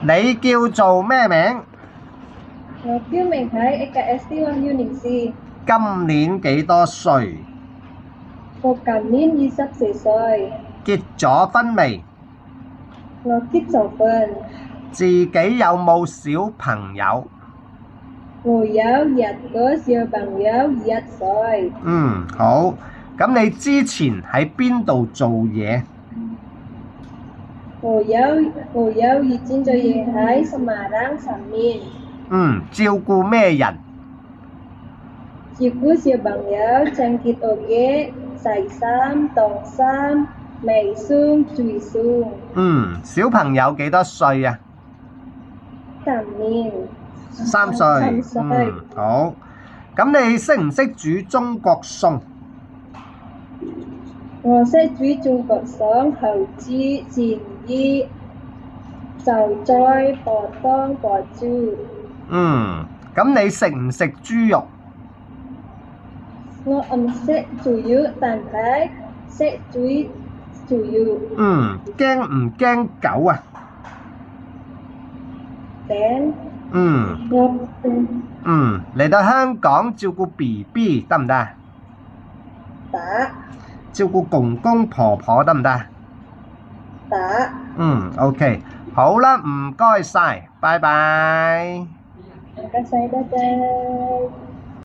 你叫做咩名？我叫明喺 AKSD 1U04，今年幾多歲？我今年24歲，結咗婚未？我結咗婚，自己有冇小朋友？我有一個小朋友1歲。好。咁你之前喺邊度做嘢？我有以前做嘢喺Semarang3年，照顧咩人？照顧小朋友清潔屋企、洗衫、燙衫、買餸、煮餸。小朋友幾多歲啊3年。？3歲。 3歲。好。咁你識唔識煮中國餸？我識煮中國餸，蠔豉、鱔魚、sau菜、煲湯、果豬。咁你食唔食豬肉？我唔識煮肉，但係識煮肉。驚唔驚狗啊？驚。我嚟到香港照顧 BB 得唔得啊？打照顧公公婆婆得唔得？打。OK。好啦，唔該晒，拜拜。唔該晒，拜拜。